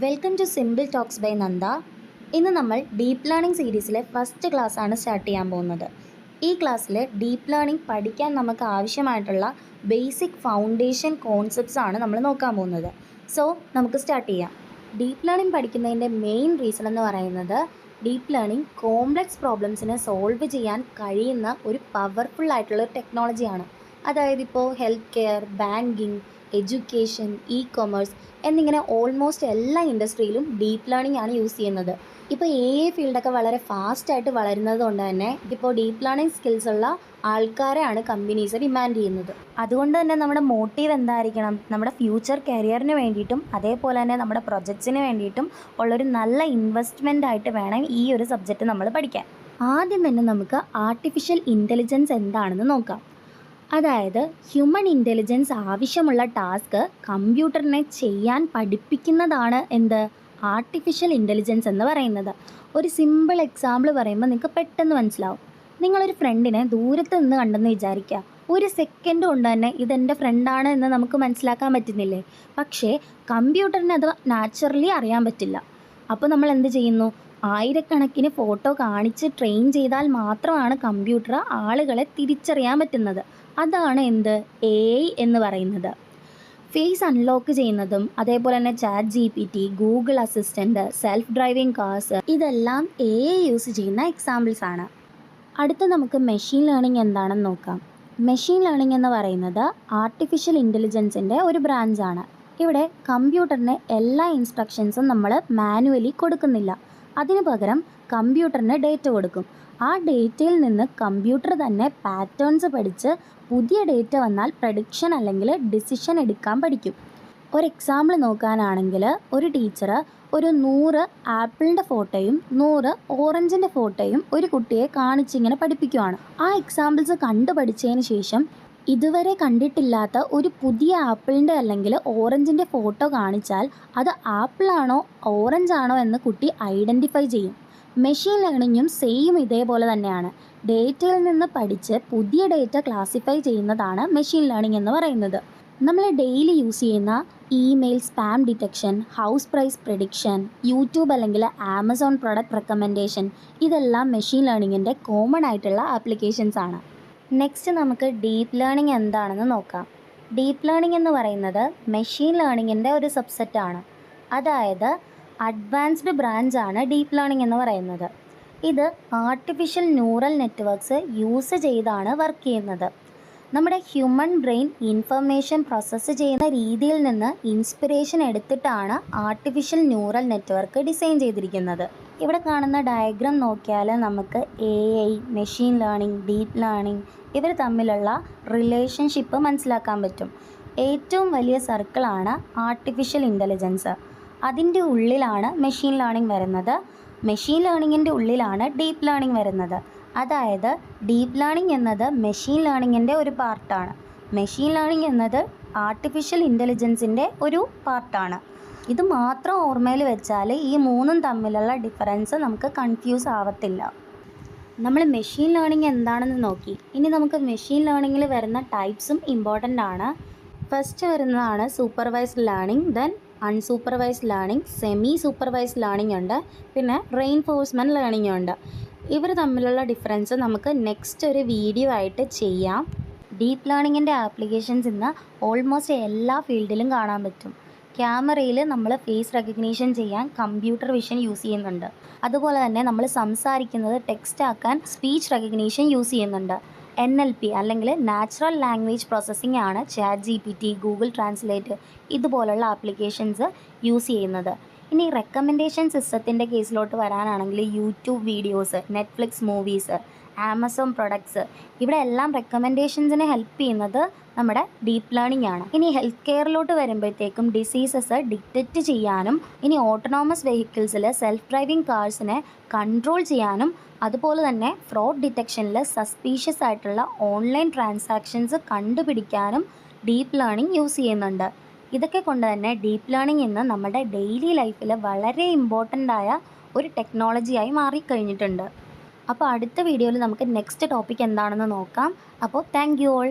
Welcome to simple talks by Nanda. ഇന്ന് നമ്മൾ deep learning സീരീസിലെ ഫസ്റ്റ് ക്ലാസ്സാണ് സ്റ്റാർട്ട് ചെയ്യാൻ പോകുന്നത്. ഈ ക്ലാസ്സിൽ ഡീപ്പ് ലേണിംഗ് പഠിക്കാൻ നമുക്ക് ആവശ്യമായിട്ടുള്ള ബേസിക് ഫൗണ്ടേഷൻ കോൺസെപ്റ്റ്സ് ആണ് നമ്മൾ നോക്കാൻ പോകുന്നത്. സോ നമുക്ക് സ്റ്റാർട്ട് ചെയ്യാം. ഡീപ്പ് ലേണിംഗ് പഠിക്കുന്നതിൻ്റെ മെയിൻ റീസൺ എന്ന് പറയുന്നത് ഡീപ്പ് ലേണിംഗ് കോംപ്ലക്സ് പ്രോബ്ലംസിനെ സോൾവ് ചെയ്യാൻ കഴിയുന്ന ഒരു പവർഫുൾ ആയിട്ടുള്ള ടെക്നോളജിയാണ്. അതായത് ഇപ്പോൾ health care, banking, education, E commerce എന്നിങ്ങനെ ഓൾമോസ്റ്റ് എല്ലാ ഇൻഡസ്ട്രിയിലും ഡീപ്പ് ലേണിംഗ് ആണ് യൂസ് ചെയ്യുന്നത്. ഇപ്പോൾ ഫീൽഡൊക്കെ വളരെ ഫാസ്റ്റായിട്ട് വളരുന്നത് കൊണ്ട് തന്നെ ഇപ്പോൾ ഡീപ്പ് ലേണിംഗ് സ്കിൽസ് ഉള്ള ആൾക്കാരെയാണ് കമ്പനീസ് ഡിമാൻഡ് ചെയ്യുന്നത്. അതുകൊണ്ട് തന്നെ നമ്മുടെ മോട്ടീവ് എന്തായിരിക്കണം? നമ്മുടെ ഫ്യൂച്ചർ കരിയറിന് വേണ്ടിയിട്ടും അതേപോലെ തന്നെ നമ്മുടെ പ്രൊജക്ട്സിന് വേണ്ടിയിട്ടും ഉള്ളൊരു നല്ല ഇൻവെസ്റ്റ്മെൻ്റ് ആയിട്ട് വേണം ഈ ഒരു സബ്ജക്റ്റ് നമ്മൾ പഠിക്കാൻ. ആദ്യം തന്നെ നമുക്ക് ആർട്ടിഫിഷ്യൽ ഇൻ്റലിജൻസ് എന്താണെന്ന് നോക്കാം. അതായത് ഹ്യൂമൻ ഇൻ്റലിജൻസ് ആവശ്യമുള്ള ടാസ്ക് കമ്പ്യൂട്ടറിനെ ചെയ്യാൻ പഠിപ്പിക്കുന്നതാണ് എന്ത്? ആർട്ടിഫിഷ്യൽ ഇൻ്റലിജൻസ് എന്ന് പറയുന്നത്. ഒരു സിമ്പിൾ എക്സാമ്പിൾ പറയുമ്പോൾ നിങ്ങൾക്ക് പെട്ടെന്ന് മനസ്സിലാവും. നിങ്ങളൊരു ഫ്രണ്ടിനെ ദൂരത്ത് നിന്ന് കണ്ടെന്ന് വിചാരിക്കുക. ഒരു സെക്കൻഡ് കൊണ്ട് തന്നെ ഇതെൻ്റെ ഫ്രണ്ടാണ് എന്ന് നമുക്ക് മനസ്സിലാക്കാൻ പറ്റുന്നില്ലേ? പക്ഷേ കമ്പ്യൂട്ടറിന് അത് നാച്ചുറലി അറിയാൻ പറ്റില്ല. അപ്പോൾ നമ്മൾ എന്ത് ചെയ്യുന്നു? ആയിരക്കണക്കിന് ഫോട്ടോ കാണിച്ച് ട്രെയിൻ ചെയ്താൽ മാത്രമാണ് കമ്പ്യൂട്ടർ ആളുകളെ തിരിച്ചറിയാൻ പറ്റുന്നത്. അതാണ് എന്ത്? AI എന്ന് പറയുന്നത്. ഫേസ് അൺലോക്ക് ചെയ്യുന്നതും അതേപോലെ തന്നെ ChatGPT, Google assistant, self driving cars ഇതെല്ലാം AI യൂസ് ചെയ്യുന്ന എക്സാമ്പിൾസ് ആണ്. അടുത്ത നമുക്ക് മെഷീൻ ലേണിംഗ് എന്താണെന്ന് നോക്കാം. മെഷീൻ ലേണിംഗ് എന്ന് പറയുന്നത് ആർട്ടിഫിഷ്യൽ ഇൻ്റലിജൻസിൻ്റെ ഒരു ബ്രാഞ്ചാണ്. ഇവിടെ കമ്പ്യൂട്ടറിന് എല്ലാ ഇൻസ്ട്രക്ഷൻസും നമ്മൾ മാനുവലി കൊടുക്കുന്നില്ല. അതിനു പകരം കമ്പ്യൂട്ടറിന് ഡേറ്റ കൊടുക്കും. ആ ഡേറ്റയിൽ നിന്ന് കമ്പ്യൂട്ടർ തന്നെ പാറ്റേൺസ് പഠിച്ച് പുതിയ ഡേറ്റ വന്നാൽ പ്രഡിക്ഷൻ അല്ലെങ്കിൽ ഡിസിഷൻ എടുക്കാൻ പഠിക്കും. ഒരു എക്സാമ്പിൾ നോക്കാനാണെങ്കിൽ ഒരു ടീച്ചർ ഒരു 100 ആപ്പിളിൻ്റെ ഫോട്ടോയും 100 ഓറഞ്ചിൻ്റെ ഫോട്ടോയും ഒരു കുട്ടിയെ കാണിച്ചിങ്ങനെ പഠിപ്പിക്കുവാണ്. ആ എക്സാമ്പിൾസ് കണ്ടു പഠിച്ചതിന് ശേഷം ഇതുവരെ കണ്ടിട്ടില്ലാത്ത ഒരു പുതിയ ആപ്പിളിൻ്റെ അല്ലെങ്കിൽ ഓറഞ്ചിൻ്റെ ഫോട്ടോ കാണിച്ചാൽ അത് ആപ്പിളാണോ ഓറഞ്ചാണോ എന്ന് കുട്ടി ഐഡൻറ്റിഫൈ ചെയ്യും. മെഷീൻ ലേണിങ്ങും സെയിം ഇതേപോലെ തന്നെയാണ്. ഡേറ്റയിൽ നിന്ന് പഠിച്ച് പുതിയ ഡേറ്റ ക്ലാസിഫൈ ചെയ്യുന്നതാണ് മെഷീൻ ലേണിംഗ് എന്ന് പറയുന്നത്. നമ്മൾ ഡെയിലി യൂസ് ചെയ്യുന്ന email spam detection, house price prediction, YouTube അല്ലെങ്കിൽ ആമസോൺ പ്രൊഡക്റ്റ് റെക്കമെൻഡേഷൻ ഇതെല്ലാം മെഷീൻ ലേണിങ്ങിൻ്റെ കോമൺ ആയിട്ടുള്ള ആപ്ലിക്കേഷൻസ് ആണ്. നെക്സ്റ്റ് നമുക്ക് ഡീപ്പ് ലേണിംഗ് എന്താണെന്ന് നോക്കാം. ഡീപ്പ് ലേണിംഗ് എന്ന് പറയുന്നത് മെഷീൻ ലേണിങ്ങിൻ്റെ ഒരു സബ്സെറ്റാണ്. അതായത് അഡ്വാൻസ്ഡ് ബ്രാഞ്ചാണ് ഡീപ്പ് ലേണിംഗ് എന്ന് പറയുന്നത്. ഇത് ആർട്ടിഫിഷ്യൽ ന്യൂറൽ നെറ്റ്വർക്ക്സ് യൂസ് ചെയ്താണ് വർക്ക് ചെയ്യുന്നത്. നമ്മുടെ ഹ്യൂമൻ ബ്രെയിൻ ഇൻഫർമേഷൻ പ്രോസസ്സ് ചെയ്യുന്ന രീതിയിൽ നിന്ന് ഇൻസ്പിറേഷൻ എടുത്തിട്ടാണ് ആർട്ടിഫിഷ്യൽ ന്യൂറൽ നെറ്റ്വർക്ക് ഡിസൈൻ ചെയ്തിരിക്കുന്നത്. ഇവിടെ കാണുന്ന ഡയഗ്രാം നോക്കിയാൽ നമുക്ക് AI, machine learning, deep learning ഇവർ തമ്മിലുള്ള റിലേഷൻഷിപ്പ് മനസ്സിലാക്കാൻ പറ്റും. ഏറ്റവും വലിയ സർക്കിളാണ് ആർട്ടിഫിഷ്യൽ ഇൻ്റലിജൻസ്. അതിൻ്റെ ഉള്ളിലാണ് മെഷീൻ ലേണിംഗ് വരുന്നത്. മെഷീൻ ലേണിങ്ങിൻ്റെ ഉള്ളിലാണ് ഡീപ്പ് ലേണിംഗ് വരുന്നത്. അതായത് ഡീപ്പ് ലേണിംഗ് എന്നത് മെഷീൻ ലേണിങ്ങിൻ്റെ ഒരു പാർട്ടാണ്. മെഷീൻ ലേണിംഗ് എന്നത് ആർട്ടിഫിഷ്യൽ ഇൻ്റലിജൻസിൻ്റെ ഒരു പാർട്ടാണ്. ഇത് മാത്രം ഓർമ്മയിൽ വെച്ചാൽ ഈ മൂന്നും തമ്മിലുള്ള ഡിഫറൻസ് നമുക്ക് കൺഫ്യൂസ് ആവത്തില്ല. നമ്മൾ മെഷീൻ ലേണിംഗ് എന്താണെന്ന് നോക്കി. ഇനി നമുക്ക് മെഷീൻ ലേണിങ്ങിൽ വരുന്ന ടൈപ്സും ഇമ്പോർട്ടൻ്റ് ആണ്. ഫസ്റ്റ് വരുന്നതാണ് supervised learning, then unsupervised learning, semi supervised learning ഉണ്ട്, പിന്നെ റെയിൻഫോഴ്സ്മെൻറ്റ് ലേണിംഗ് ഉണ്ട്. ഇവർ തമ്മിലുള്ള ഡിഫറൻസ് നമുക്ക് നെക്സ്റ്റ് ഒരു വീഡിയോ ആയിട്ട് ചെയ്യാം. ഡീപ്പ് ലേണിങ്ങിൻ്റെ ആപ്ലിക്കേഷൻസ് ഇന്ന് ഓൾമോസ്റ്റ് എല്ലാ ഫീൽഡിലും കാണാൻ പറ്റും. ക്യാമറയിൽ നമ്മൾ ഫേസ് റെക്കഗ്നീഷൻ ചെയ്യാൻ കമ്പ്യൂട്ടർ വിഷൻ യൂസ് ചെയ്യുന്നുണ്ട്. അതുപോലെ തന്നെ നമ്മൾ സംസാരിക്കുന്നത് ടെക്സ്റ്റ് ആക്കാൻ സ്പീച്ച് റെക്കഗ്നീഷൻ യൂസ് ചെയ്യുന്നുണ്ട്. NLP അല്ലെങ്കിൽ നാച്ചുറൽ ലാംഗ്വേജ് പ്രോസസ്സിംഗ് ആണ് ChatGPT, ഗൂഗിൾ ട്രാൻസ്ലേറ്റ് ഇതുപോലുള്ള ആപ്ലിക്കേഷൻസ് യൂസ് ചെയ്യുന്നത്. ഇനി റെക്കമെൻഡേഷൻ സിസ്റ്റത്തിൻ്റെ കേസിലോട്ട് വരാനാണെങ്കിൽ YouTube videos, Netflix movies, Amazon products ഇവിടെ എല്ലാം റെക്കമെൻഡേഷൻസിനെ ഹെൽപ്പ് ചെയ്യുന്നത് നമ്മുടെ ഡീപ്പ് ലേണിംഗ് ആണ്. ഇനി ഹെൽത്ത് കെയറിലോട്ട് വരുമ്പോഴത്തേക്കും ഡിസീസസ് ഡിറ്റക്റ്റ് ചെയ്യാനും ഇനി ഓട്ടോണോമസ് വെഹിക്കിൾസിൽ സെൽഫ് ഡ്രൈവിംഗ് കാർസിനെ കൺട്രോൾ ചെയ്യാനും അതുപോലെ തന്നെ ഫ്രോഡ് ഡിറ്റക്ഷനിൽ സസ്പീഷ്യസ് ആയിട്ടുള്ള ഓൺലൈൻ ട്രാൻസാക്ഷൻസ് കണ്ടുപിടിക്കാനും ഡീപ്പ് ലേണിംഗ് യൂസ് ചെയ്യുന്നുണ്ട്. ഇതൊക്കെ കൊണ്ട് തന്നെ ഡീപ്പ് ലേണിംഗ് ഇന്ന് നമ്മുടെ ഡെയിലി ലൈഫിൽ വളരെ ഇമ്പോർട്ടൻ്റ് ആയ ഒരു ടെക്നോളജിയായി മാറിക്കഴിഞ്ഞിട്ടുണ്ട്. അപ്പോൾ അടുത്ത വീഡിയോയിൽ നമുക്ക് നെക്സ്റ്റ് ടോപ്പിക് എന്താണെന്ന് നോക്കാം. അപ്പോൾ താങ്ക് യു ഓൾ.